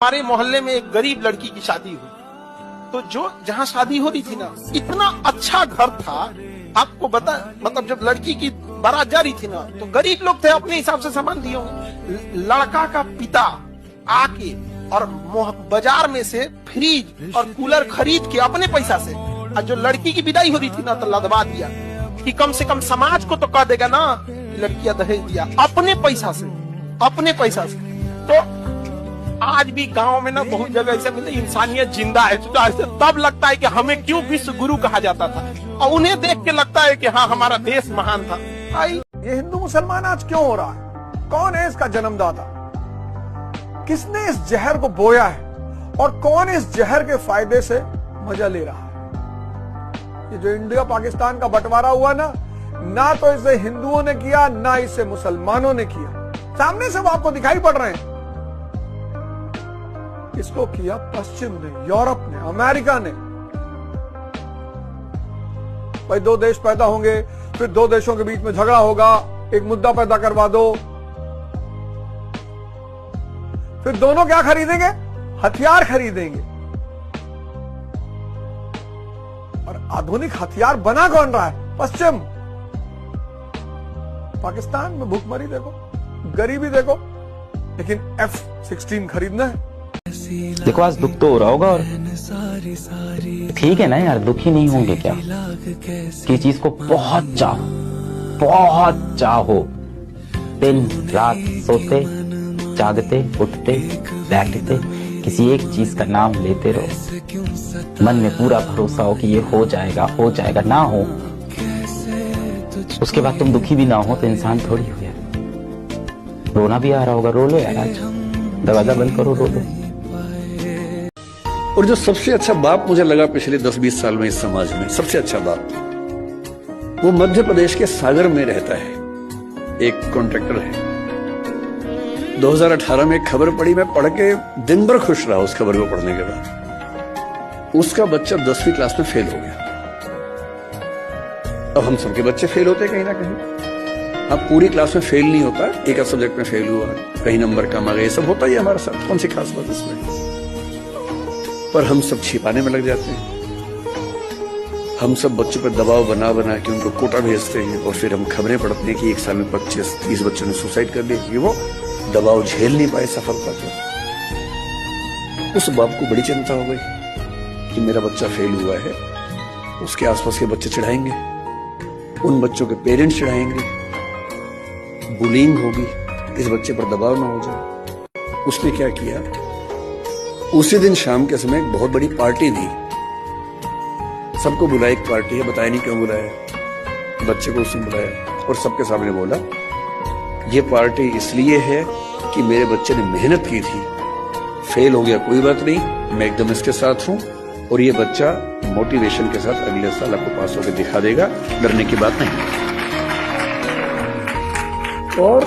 हमारे मोहल्ले में एक गरीब लड़की की शादी हुई, तो जो जहाँ शादी हो रही थी ना, इतना अच्छा घर था। आपको बता, मतलब जब लड़की की बारात जा रही थी ना, तो गरीब लोग थे, अपने हिसाब से सामान दिए होंगे। लड़का का पिता आके और बाजार में से फ्रिज और कूलर खरीद के अपने पैसा से, और जो लड़की की विदाई हो रही थी ना, तो लदवा दिया कि कम से कम समाज को तो कह देगा ना लड़कियां दहेज दिया, अपने पैसा से, अपने पैसा से। तो आज भी गांव में ना बहुत जगह ऐसे मिलते, इंसानियत जिंदा है। तब लगता है कि हमें क्यों विश्व गुरु कहा जाता था, और उन्हें देख के लगता है कि हाँ, हमारा देश महान था। ये हिंदू मुसलमान आज क्यों हो रहा है? कौन है इसका जन्मदाता? किसने इस जहर को बोया है और कौन इस जहर के फायदे से मजा ले रहा है? ये जो इंडिया पाकिस्तान का बंटवारा हुआ ना तो इसे हिंदुओं ने किया, ना इसे मुसलमानों ने किया। सामने से वो आपको दिखाई पड़ रहे हैं। इसको किया पश्चिम ने, यूरोप ने, अमेरिका ने। भाई दो देश पैदा होंगे, फिर दो देशों के बीच में झगड़ा होगा, एक मुद्दा पैदा करवा दो, फिर दोनों क्या खरीदेंगे? हथियार खरीदेंगे। और आधुनिक हथियार बना कौन रहा है? पश्चिम। पाकिस्तान में भूखमरी देखो, गरीबी देखो, लेकिन F-16 खरीदना है। देखो आज दुख तो हो रहा होगा, और ठीक है ना यार, दुखी नहीं होंगे क्या? किसी चीज को बहुत चाहो, दिन रात सोते जागते उठते बैठते किसी एक चीज का नाम लेते रहो, मन में पूरा भरोसा हो कि ये हो जाएगा। ना हो उसके बाद तुम दुखी भी ना हो तो इंसान थोड़ी हो यार। रोना भी आ रहा होगा, रो लो यार, आज दरवाजा बंद करो, रो लो। और जो सबसे अच्छा बाप मुझे लगा पिछले 10-20 साल में इस समाज में, सबसे अच्छा बाप, वो मध्य प्रदेश के सागर में रहता है, एक कॉन्ट्रैक्टर है। 2018 में एक खबर पड़ी, मैं पढ़ के दिन भर खुश रहा उस खबर को पढ़ने के बाद। उसका बच्चा 10वीं क्लास में फेल हो गया। अब हम सबके बच्चे फेल होते कहीं ना कहीं। अब पूरी क्लास में फेल नहीं होता, एक सब्जेक्ट में फेल हुआ, कहीं नंबर कम आ गए, सब होता ही है हमारे साथ, कौन सी खास बात इसमें? पर हम सब छिपाने में लग जाते हैं। हम सब बच्चों पर दबाव बना के उनको कोटा भेजते हैं, और फिर हम खबरें पढ़ते हैं कि एक साल में 25-30 बच्चों ने सुसाइड कर लिया, कि वो दबाव झेल नहीं पाए सफलता को। उस बाप को बड़ी चिंता हो गई कि मेरा बच्चा फेल हुआ है, उसके आसपास के बच्चे चिढ़ाएंगे, उन बच्चों के पेरेंट्स चिढ़ाएंगे, बुलिंग होगी, इस बच्चे पर दबाव ना हो जाए। उसने क्या किया, उसी दिन शाम के समय एक बहुत बड़ी पार्टी थी, सबको बुलाया, एक पार्टी है, बताया नहीं क्यों बुलाया, बच्चे को उसने बुलाया और सबके सामने बोला, ये पार्टी इसलिए है कि मेरे बच्चे ने मेहनत की थी, फेल हो गया कोई बात नहीं, मैं एकदम इसके साथ हूं, और ये बच्चा मोटिवेशन के साथ अगले साल आपको पास होकर दिखा देगा, डरने की बात नहीं। और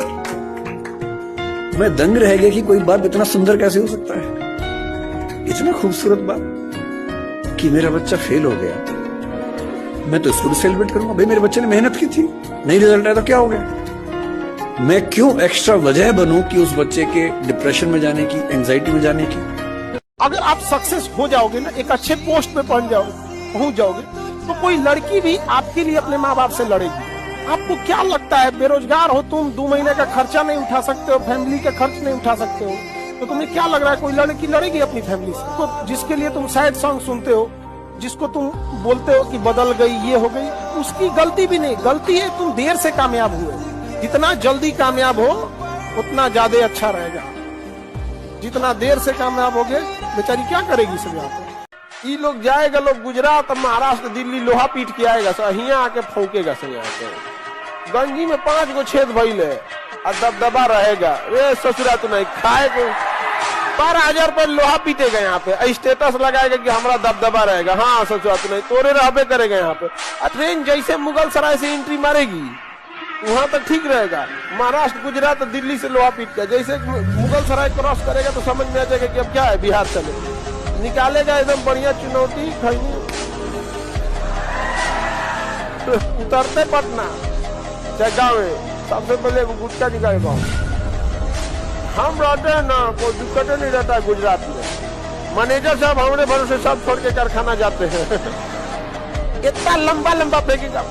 मैं दंग रह गया कि कोई बात इतना सुंदर कैसे हो सकता है, इतना खूबसूरत बात कि मेरा बच्चा फेल हो गया, मैं तो इसको भी सेलिब्रेट करूंगा। भाई मेरे बच्चे ने मेहनत की थी, नहीं रिजल्ट आया तो क्या हो गया? मैं क्यों एक्स्ट्रा वजह बनूं कि उस बच्चे के डिप्रेशन में जाने की, एंजाइटी में जाने की? अगर आप सक्सेस हो जाओगे ना, एक अच्छे पोस्ट पे पहुंच जाओगे, तो कोई लड़की भी आपके लिए अपने माँ बाप से लड़ेगी। आपको क्या लगता है, बेरोजगार हो तुम, 2 महीने का खर्चा नहीं उठा सकते हो, फैमिली का खर्च नहीं उठा सकते हो, तो तुम्हें क्या लग रहा है कोई लड़की लड़ेगी अपनी फैमिली से? तो जिसके लिए तुम सैड सॉन्ग सुनते हो, जिसको तुम बोलते हो कि बदल गई, ये हो गई, उसकी गलती भी नहीं, गलती है तुम देर से कामयाब हुए। जितना जल्दी कामयाब हो उतना ज्यादा अच्छा रहेगा। जितना देर से कामयाब हो गए, बेचारी क्या करेगी सब यहाँ पे? ये लोग जाएगा, लोग गुजरात, महाराष्ट्र, दिल्ली लोहा पीट के आएगा, सो यहाँ आके फौकेगा सब यहाँ पे। गंजी में 5 गो छेद भइल है और दबदबा रहेगा। वे ससुरा तो नहीं खाए को 12,000 रुपए लोहा पीटेगा यहाँ पे, स्टेटस लगाएगा कि हमारा दबदबा रहेगा। हाँ ससुरा तो नहीं, तोरे रहबे करेगा यहाँ पे। ट्रेन जैसे मुगल सराय से एंट्री मारेगी वहां तक ठीक रहेगा, महाराष्ट्र, गुजरात, दिल्ली से लोहा पीट का, जैसे मुगल सराय क्रॉस करेगा तो समझ में आ जाएगा कि अब क्या है, बिहार चले, निकालेगा एकदम बढ़िया चुनौती। उतरते पटना चाहे गाँव में, सबसे पहले गुटखा निकालेगा, हम रहते हैं ना, कोई दिक्कत नहीं रहता है गुजरात में। मैनेजर साहब हमारे भरोसे सब छोड़ के कारखाना जाते हैं। इतना लंबा लंबा फेंकेगा।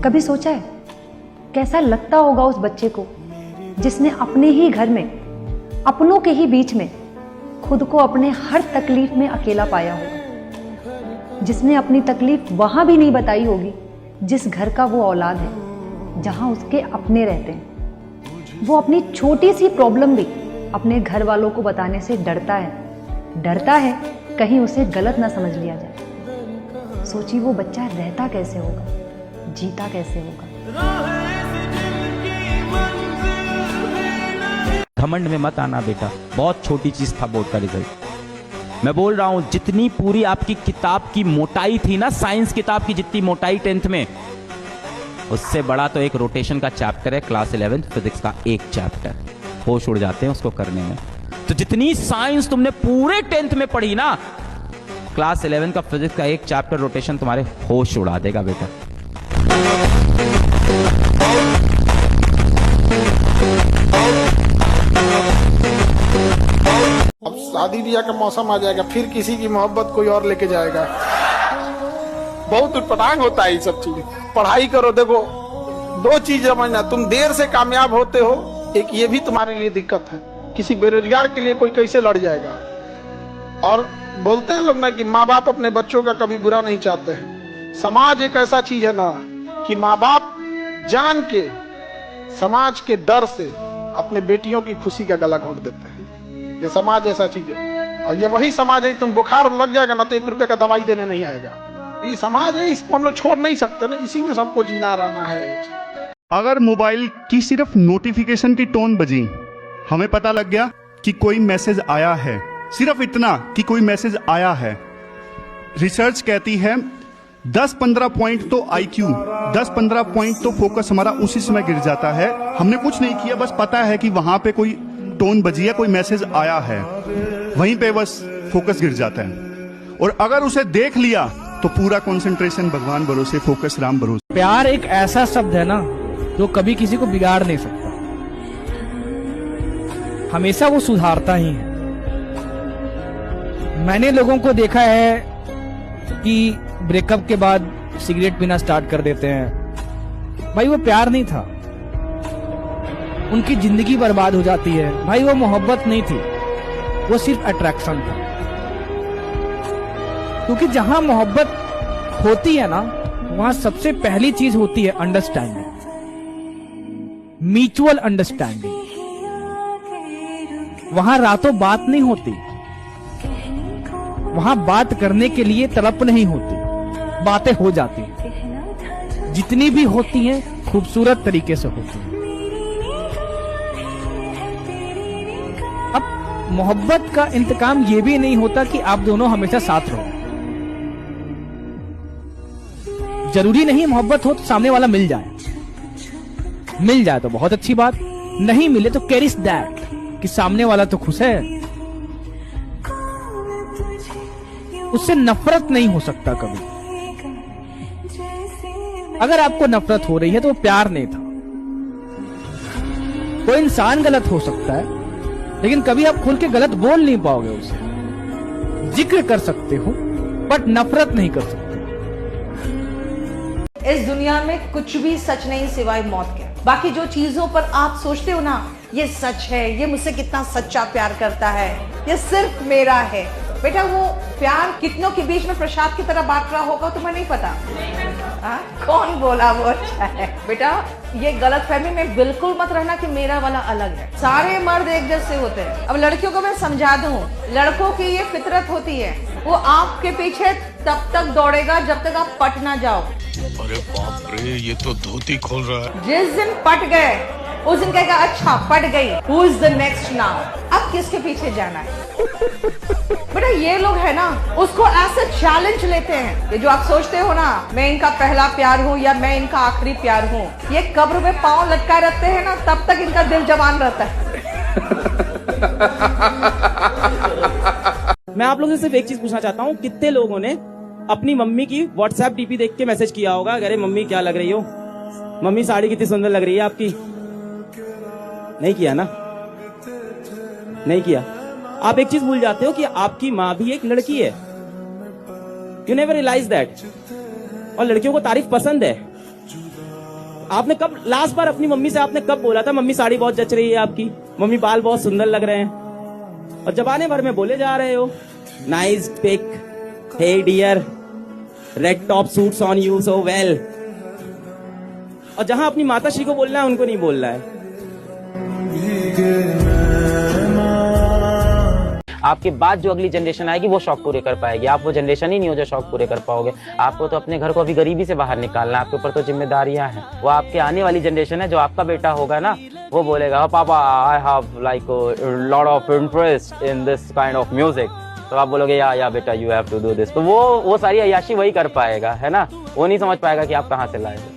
कभी सोचा है कैसा लगता होगा उस बच्चे को जिसने अपने ही घर में, अपनों के ही बीच में खुद को अपने हर तकलीफ में अकेला पाया होगा, जिसने अपनी तकलीफ वहां भी नहीं बताई होगी जिस घर का वो औलाद है, जहां उसके अपने रहते हैं। वो अपनी छोटी सी प्रॉब्लम भी अपने घर वालों को बताने से डरता है कहीं उसे गलत ना समझ लिया जाए। सोचिए वो बच्चा रहता कैसे होगा, जीता कैसे होगा। घमंड में मत आना बेटा, बहुत छोटी चीज था बोर्ड का रिजल्ट। मैं बोल रहा हूं जितनी पूरी आपकी किताब की मोटाई थी ना, साइंस किताब की जितनी मोटाई 10th में, उससे बड़ा तो एक रोटेशन का चैप्टर है क्लास 11 फिजिक्स का, एक चैप्टर। होश उड़ जाते हैं उसको करने में। तो जितनी साइंस तुमने पूरे 10th में पढ़ी ना, क्लास 11 का फिजिक्स का एक चैप्टर रोटेशन तुम्हारे होश उड़ा देगा बेटा। अब शादी ब्याह का मौसम आ जाएगा, फिर किसी की मोहब्बत कोई और लेके जाएगा। बहुत उटपटांग होता है ये सब चीज। पढ़ाई करो, देखो 2 चीज समझना, तुम देर से कामयाब होते हो, एक ये भी तुम्हारे लिए दिक्कत है। किसी बेरोजगार के लिए कोई कैसे लड़ जाएगा। और बोलते हैं लोग ना कि माँ बाप अपने बच्चों का कभी बुरा नहीं चाहते हैं। समाज एक ऐसा चीज है ना कि माँ बाप जान के समाज के डर से अपने बेटियों की खुशी का गला घोंट देते हैं। ये समाज ऐसा चीज है, और ये वही समाज है, तुम बुखार लग जाएगा ना तो 1 रुपए का दवाई देने नहीं आएगा। ये समाज है, इसको हम लोग छोड़ नहीं सकते ना, इसी में सबको जीना रहना है। अगर मोबाइल की सिर्फ नोटिफिकेशन की टोन बजी, हमें पता लग गया कि कोई मैसेज आया है, सिर्फ इतना कि कोई मैसेज आया है। रिसर्च कहती है 10-15 पॉइंट तो आईक्यू, 10-15 पॉइंट तो फोकस हमारा उसी समय गिर जाता है। हमने कुछ नहीं किया, बस पता है कि वहां पे कोई टोन बजी है, कोई मैसेज आया है, वहीं पे बस फोकस गिर जाता है। और अगर उसे देख लिया तो पूरा कंसंट्रेशन भगवान भरोसे, फोकस राम भरोसे। प्यार एक ऐसा शब्द है ना जो कभी किसी को बिगाड़ नहीं सकता, हमेशा वो सुधारता ही है। मैंने लोगों को देखा है कि ब्रेकअप के बाद सिगरेट पीना स्टार्ट कर देते हैं। भाई वो प्यार नहीं था, उनकी जिंदगी बर्बाद हो जाती है। भाई वो मोहब्बत नहीं थी, वो सिर्फ अट्रैक्शन था। क्योंकि जहां मोहब्बत होती है ना, वहां सबसे पहली चीज होती है अंडरस्टैंडिंग, म्यूचुअल अंडरस्टैंडिंग। वहां रातों बात नहीं होती, वहां बात करने के लिए तड़प नहीं होती, बातें हो जाती हैं। जितनी भी होती हैं खूबसूरत तरीके से होती हैं। अब मोहब्बत का इंतकाम ये भी नहीं होता कि आप दोनों हमेशा साथ रहो। जरूरी नहीं मोहब्बत हो तो सामने वाला मिल जाए, मिल जाए तो बहुत अच्छी बात, नहीं मिले तो कैरिश दैट कि सामने वाला तो खुश है। उससे नफरत नहीं हो सकता कभी। अगर आपको नफरत हो रही है तो वो प्यार नहीं था। कोई इंसान गलत हो सकता है, लेकिन कभी आप खुल के गलत बोल नहीं पाओगे उसे। जिक्र कर सकते हो बट नफरत नहीं कर सकते। इस दुनिया में कुछ भी सच नहीं सिवाय मौत के। बाकी जो चीजों पर आप सोचते हो ना, ये सच है, ये मुझसे कितना सच्चा प्यार करता है, ये सिर्फ मेरा है। बेटा वो प्यार कितनों के बीच में प्रसाद की तरह बांट रहा होगा तुम्हें नहीं पता। कौन बोला वो अच्छा है? बेटा ये गलतफहमी में बिल्कुल मत रहना कि मेरा वाला अलग है। सारे मर्द एक जैसे होते हैं। अब लड़कियों को मैं समझा दूं, लड़कों की ये फितरत होती है, वो आपके पीछे तब तक दौड़ेगा जब तक आप पट ना जाओ। अरे बाप रे, ये तो धोती खोल रहा है। जिस दिन पट गए उस दिन कहेगा अच्छा पट गई, who is the next now. अब किसके पीछे जाना है? बेटा ये लोग है ना, उसको ऐसे चैलेंज लेते हैं। ये जो आप सोचते हो ना मैं इनका पहला प्यार हूँ या मैं इनका आखिरी प्यार हूँ, ये कब्र में पांव लटकाए रखते हैं ना, तब तक इनका दिल जवान रहता है। मैं आप लोगों से सिर्फ एक चीज पूछना चाहता हूँ, कितने लोगों ने अपनी मम्मी की व्हाट्सएप डीपी देख के मैसेज किया होगा, अरे मम्मी क्या लग रही हो, मम्मी साड़ी कितनी सुंदर लग रही है आपकी? नहीं किया ना? नहीं किया। आप एक चीज भूल जाते हो कि आपकी माँ भी एक लड़की है। You never realise that. और लड़कियों को तारीफ पसंद है। आपने कब लास्ट बार अपनी मम्मी से आपने कब बोला था मम्मी साड़ी बहुत जच रही है आपकी, मम्मी बाल बहुत सुंदर लग रहे हैं, और जबाने भर में बोले जा रहे हो nice pic, hey dear, red top suits on you so well, और जहां अपनी माता श्री को बोलना है उनको नहीं बोलना है। आपके बाद जो अगली जनरेशन आएगी वो शौक पूरे कर पाएगी। आप वो जनरेशन ही नहीं हो जो शौक पूरे कर पाओगे। आपको तो अपने घर को अभी गरीबी से बाहर निकालना है। आपके ऊपर तो जिम्मेदारियां हैं। वो आपके आने वाली जनरेशन है, जो आपका बेटा होगा ना, वो बोलेगा पापा I have like lot of interest in this kind of music. तो आप बोलोगे या बेटा you have to do this. तो वो सारी अय्याशी वही कर पाएगा, है ना। वो नहीं समझ पाएगा कि आप कहाँ से लाए हो।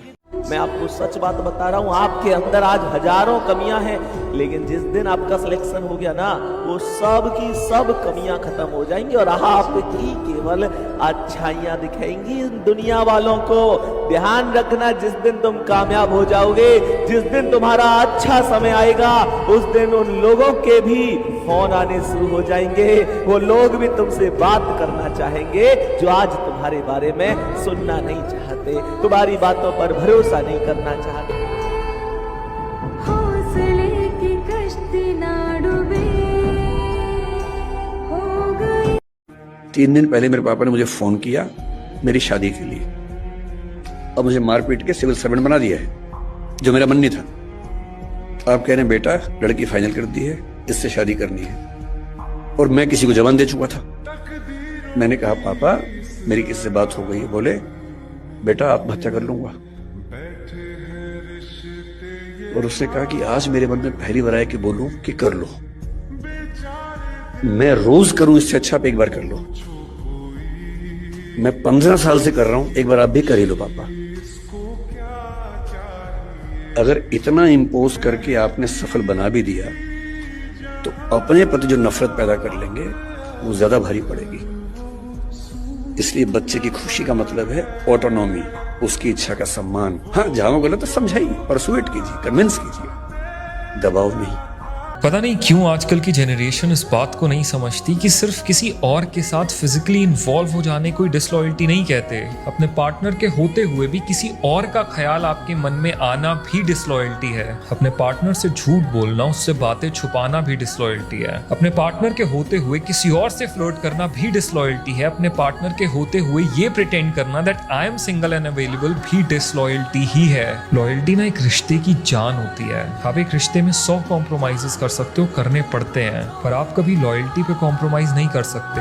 मैं आपको सच बात बता रहा हूँ, आपके अंदर आज हजारों कमियां हैं, लेकिन जिस दिन आपका सिलेक्शन हो गया ना, वो सब की सब कमियां खत्म हो जाएंगी और आपकी केवल अच्छाइयां दिखेंगी दुनिया वालों को। ध्यान रखना, जिस दिन तुम कामयाब हो जाओगे, जिस दिन तुम्हारा अच्छा समय आएगा, उस दिन उन लोगों के भी फोन आने शुरू हो जाएंगे। वो लोग भी तुमसे बात करना चाहेंगे जो आज तुम्हारे बारे में सुनना नहीं चाहते, तुम्हारी बातों पर भरोसा नहीं करना चाहते। 3 दिन पहले मेरे पापा ने मुझे फोन किया मेरी शादी के लिए, और मुझे मार पीट के सिविल सर्वेंट बना दिया है, जो मेरा मन नहीं था। आप कह रहे हैं बेटा लड़की फाइनल कर दी है, इससे शादी करनी है, और मैं किसी को जबान दे चुका था। मैंने कहा पापा मेरी किससे बात हो गई है? बोले बेटा आत्महत्या कर लूंगा। और उसने कहा कि आज मेरे मन में पहली बार आया कि बोलूं कि कर लो। मैं रोज करूं इससे अच्छा आप एक बार कर लो। मैं 15 साल से कर रहा हूं, एक बार आप भी कर ही लो पापा। अगर इतना इंपोज करके आपने सफल बना भी दिया तो अपने प्रति जो नफरत पैदा कर लेंगे वो ज्यादा भारी पड़ेगी। इसलिए बच्चे की खुशी का मतलब है ऑटोनॉमी, उसकी इच्छा का सम्मान। हाँ जहां वो गलत है समझाइए, परसुएट कीजिए, कन्विंस कीजिए, दबाव नहीं। पता नहीं क्यों आजकल की जनरेशन इस बात को नहीं समझती कि सिर्फ किसी और के साथ फिजिकली इन्वॉल्व हो जाने कोई डिसलॉयल्टी नहीं कहते। अपने पार्टनर के होते हुए भी किसी और का ख्याल आपके मन में आना भी डिसलॉयल्टी है। अपने पार्टनर से झूठ बोलना, उससे बातें छुपाना भी डिसलॉयल्टी है। अपने पार्टनर के होते हुए किसी और से फ्लर्ट करना भी डिसलॉयल्टी है। अपने पार्टनर के होते हुए ये प्रिटेंड करना that I am single and available भी डिसलॉयल्टी ही है। लॉयल्टी ना एक रिश्ते की जान होती है। आप एक रिश्ते में 100 कॉम्प्रोमाइजेस कर सकते हो, करने पड़ते हैं, पर आप कभी लॉयल्टी पे कॉम्प्रोमाइज नहीं कर सकते।